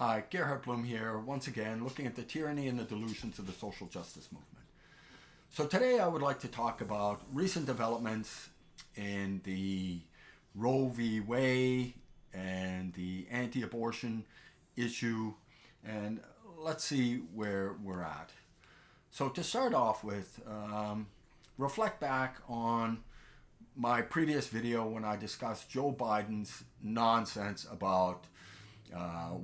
Hi, Gerhard Blum here, once again looking at the tyranny and the delusions of the social justice movement. So today I would like to talk about recent developments in the Roe v. Wade and the anti-abortion issue, and let's see where we're at. So to start off with, reflect back on my previous video when I discussed Joe Biden's nonsense about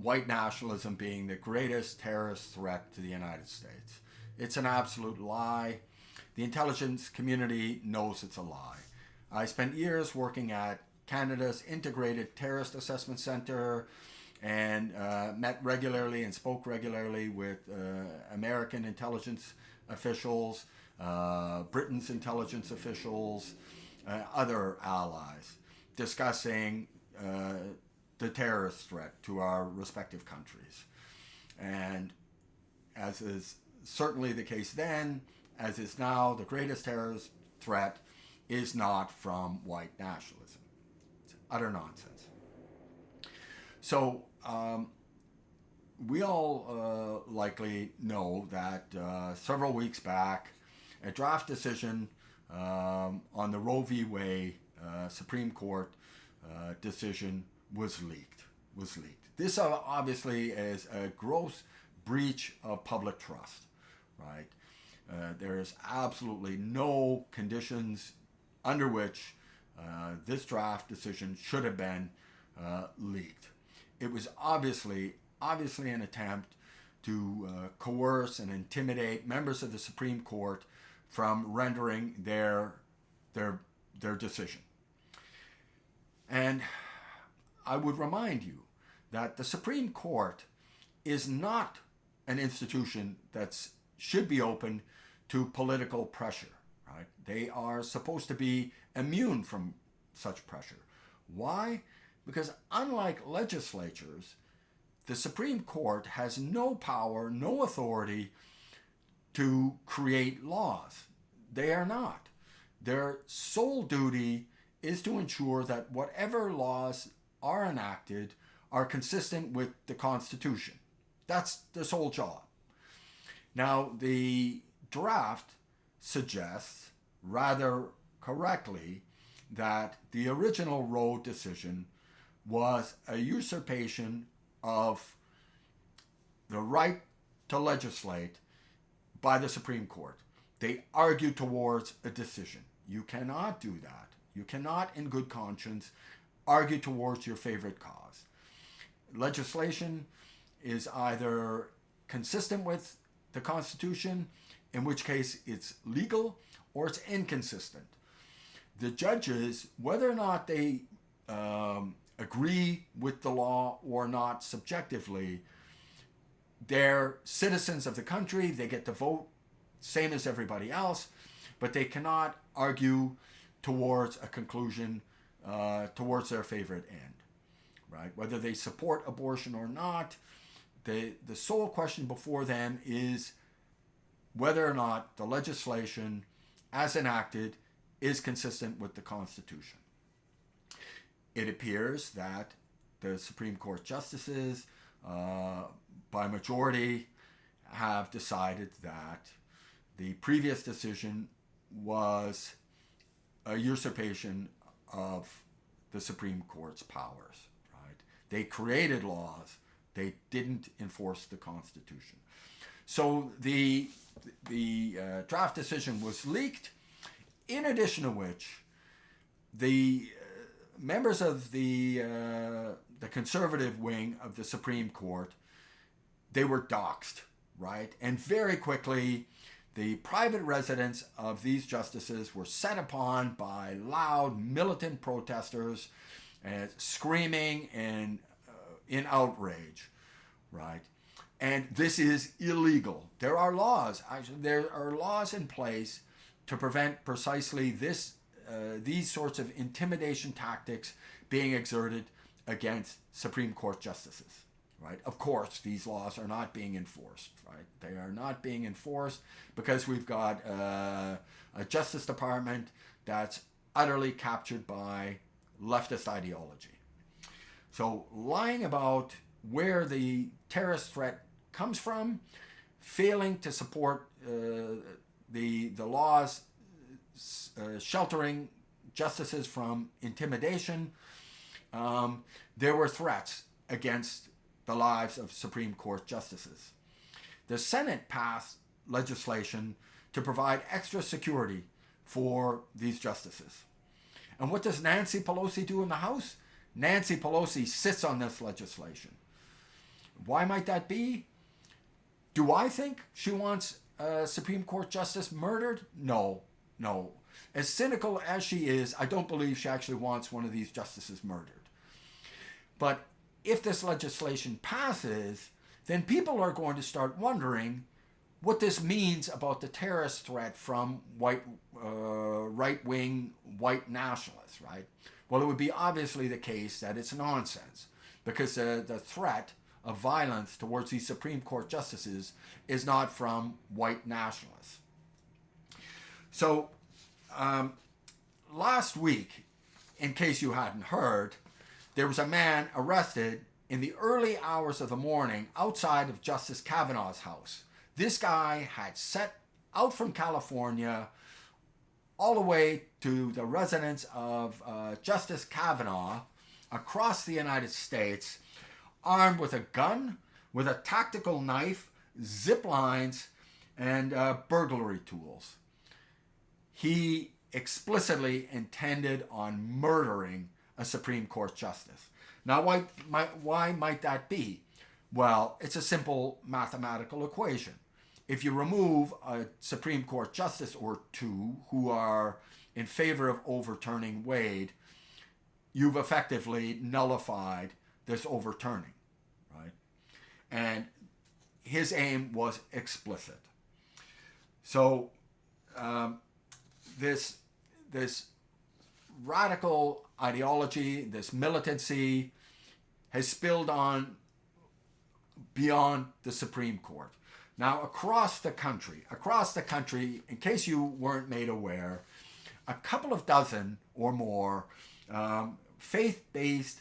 white nationalism being the greatest terrorist threat to the United States. It's an absolute lie. The intelligence community knows it's a lie. I spent years working at Canada's Integrated Terrorist Assessment Center and met regularly and spoke regularly with American intelligence officials, Britain's intelligence officials, other allies, discussing the terrorist threat to our respective countries. And as is certainly the case then, as is now, the greatest terrorist threat is not from white nationalism. It's utter nonsense. So we all likely know that several weeks back, a draft decision on the Roe v. Wade Supreme Court decision was leaked. This obviously is a gross breach of public trust, right? There's absolutely no conditions under which this draft decision should have been leaked. It was obviously an attempt to coerce and intimidate members of the Supreme Court from rendering their decision. And I would remind you that the Supreme Court is not an institution that should be open to political pressure, right? They are supposed to be immune from such pressure. Why? Because unlike legislatures, the Supreme Court has no power, no authority to create laws. They are not. Their sole duty is to ensure that whatever laws are enacted are consistent with the Constitution. That's the sole job. Now, the draft suggests, rather correctly, that the original Roe decision was a usurpation of the right to legislate by the Supreme Court. They argue towards a decision. You cannot do that. You cannot, in good conscience, argue towards your favorite cause. Legislation is either consistent with the Constitution, in which case it's legal, or it's inconsistent. The judges, whether or not they agree with the law or not subjectively, they're citizens of the country, they get to vote, same as everybody else, but they cannot argue towards a conclusion, towards their favorite end, right? Whether they support abortion or not, the sole question before them is whether or not the legislation as enacted is consistent with the Constitution. It appears that the Supreme Court justices, by majority, have decided that the previous decision was a usurpation of the Supreme Court's powers, right? They created laws, they didn't enforce the Constitution. So the draft decision was leaked, in addition to which the members of the conservative wing of the Supreme Court, they were doxxed, right? And very quickly, the private residence of these justices were set upon by loud, militant protesters and screaming and in outrage, right? And this is illegal. There are laws in place to prevent precisely these sorts of intimidation tactics being exerted against Supreme Court justices. Right? Of course, these laws are not being enforced. Right? They are not being enforced because we've got a Justice Department that's utterly captured by leftist ideology. So lying about where the terrorist threat comes from, failing to support the laws sheltering justices from intimidation. There were threats against the lives of Supreme Court justices. The Senate passed legislation to provide extra security for these justices. And what does Nancy Pelosi do in the House? Nancy Pelosi sits on this legislation. Why might that be? Do I think she wants a Supreme Court justice murdered? No. As cynical as she is, I don't believe she actually wants one of these justices murdered. But if this legislation passes, then people are going to start wondering what this means about the terrorist threat from right-wing white nationalists, right? Well, it would be obviously the case that it's nonsense, because the threat of violence towards these Supreme Court justices is not from white nationalists. So last week, in case you hadn't heard, there was a man arrested in the early hours of the morning outside of Justice Kavanaugh's house. This guy had set out from California all the way to the residence of Justice Kavanaugh across the United States, armed with a gun, with a tactical knife, zip lines, and burglary tools. He explicitly intended on murdering a Supreme Court justice. Now, why might that be? Well, it's a simple mathematical equation. If you remove a Supreme Court justice or two who are in favor of overturning Wade, you've effectively nullified this overturning, right? And his aim was explicit. So this radical ideology, this militancy, has spilled on beyond the Supreme Court. Now, across the country, in case you weren't made aware, a couple of dozen or more faith-based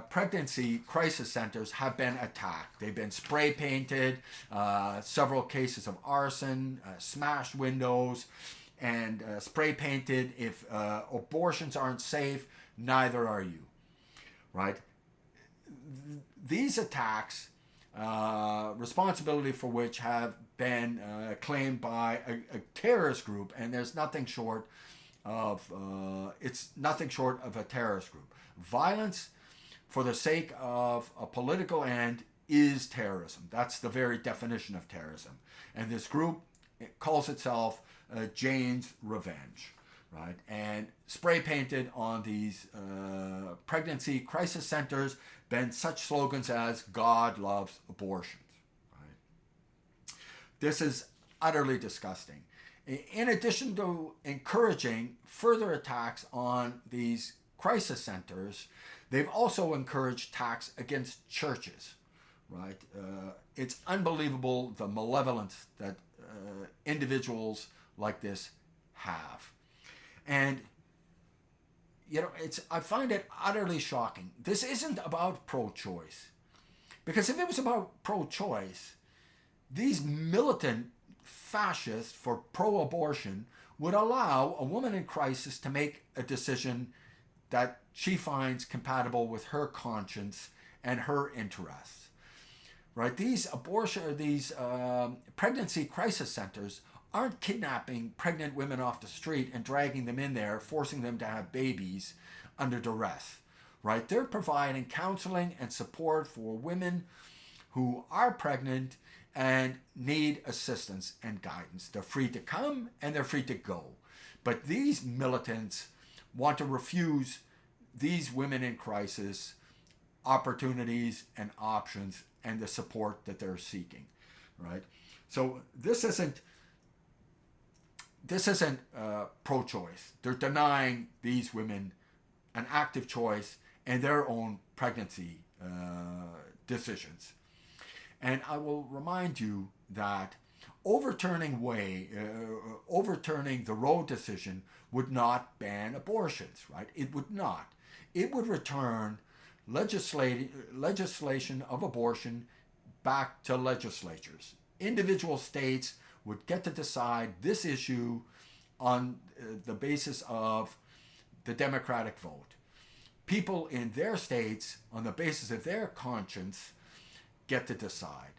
pregnancy crisis centers have been attacked. They've been spray painted, several cases of arson, smashed windows, and spray painted. If abortions aren't safe, neither are you, right? These attacks, responsibility for which have been claimed by a terrorist group, and there's nothing short of it's nothing short of a terrorist group. Violence for the sake of a political end is terrorism. That's the very definition of terrorism. And this group, it calls itself Jane's Revenge, right? And spray painted on these pregnancy crisis centers been such slogans as "God loves abortions," right? This is utterly disgusting. In addition to encouraging further attacks on these crisis centers, they've also encouraged attacks against churches, right? It's unbelievable the malevolence that individuals like this have. And I find it utterly shocking. This isn't about pro-choice. Because if it was about pro-choice, these militant fascists for pro-abortion would allow a woman in crisis to make a decision that she finds compatible with her conscience and her interests. Right? These pregnancy crisis centers aren't kidnapping pregnant women off the street and dragging them in there, forcing them to have babies under duress, right? They're providing counseling and support for women who are pregnant and need assistance and guidance. They're free to come and they're free to go. But these militants want to refuse these women in crisis opportunities and options and the support that they're seeking, right? So this isn't pro-choice. They're denying these women an active choice in their own pregnancy decisions. And I will remind you that overturning the Roe decision would not ban abortions, right? It would not. It would return legislation of abortion back to legislatures. Individual states would get to decide this issue on the basis of the Democratic vote. People in their states, on the basis of their conscience, get to decide.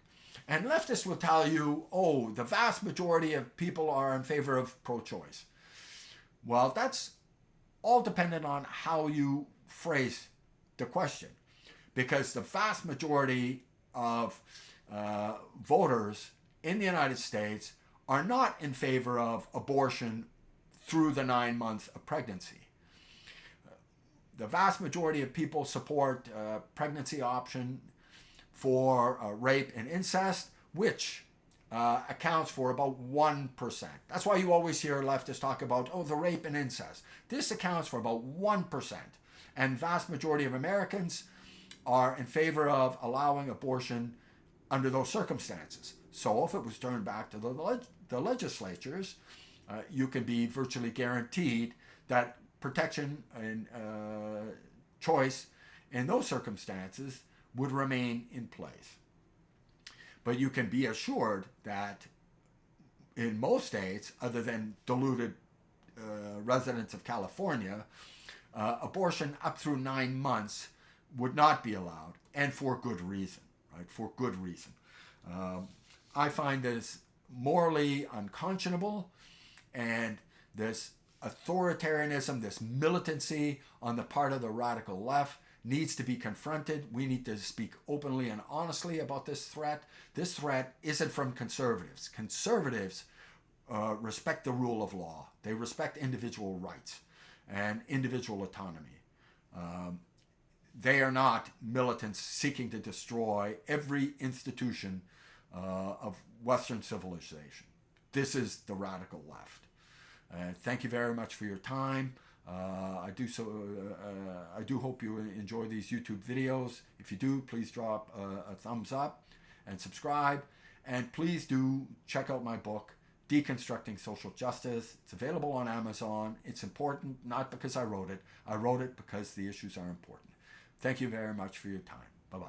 And leftists will tell you, oh, the vast majority of people are in favor of pro-choice. Well, that's all dependent on how you phrase the question, because the vast majority of voters in the United States are not in favor of abortion through the 9 months of pregnancy. The vast majority of people support pregnancy option for rape and incest, which accounts for about 1%. That's why you always hear leftists talk about, oh, the rape and incest. This accounts for about 1%. And vast majority of Americans are in favor of allowing abortion under those circumstances. So if it was turned back to the legislatures, you can be virtually guaranteed that protection and choice in those circumstances would remain in place. But you can be assured that in most states, other than diluted residents of California, abortion up through 9 months would not be allowed, and for good reason, right? For good reason. I find this morally unconscionable, and this authoritarianism, this militancy on the part of the radical left needs to be confronted. We need to speak openly and honestly about this threat. This threat isn't from conservatives. Conservatives respect the rule of law. They respect individual rights and individual autonomy. They are not militants seeking to destroy every institution of Western civilization. This is the radical left. Thank you very much for your time. I do hope you enjoy these YouTube videos. If you do, please drop a thumbs up and subscribe. And please do check out my book, Deconstructing Social Justice. It's available on Amazon. It's important, not because I wrote it. I wrote it because the issues are important. Thank you very much for your time. Bye-bye.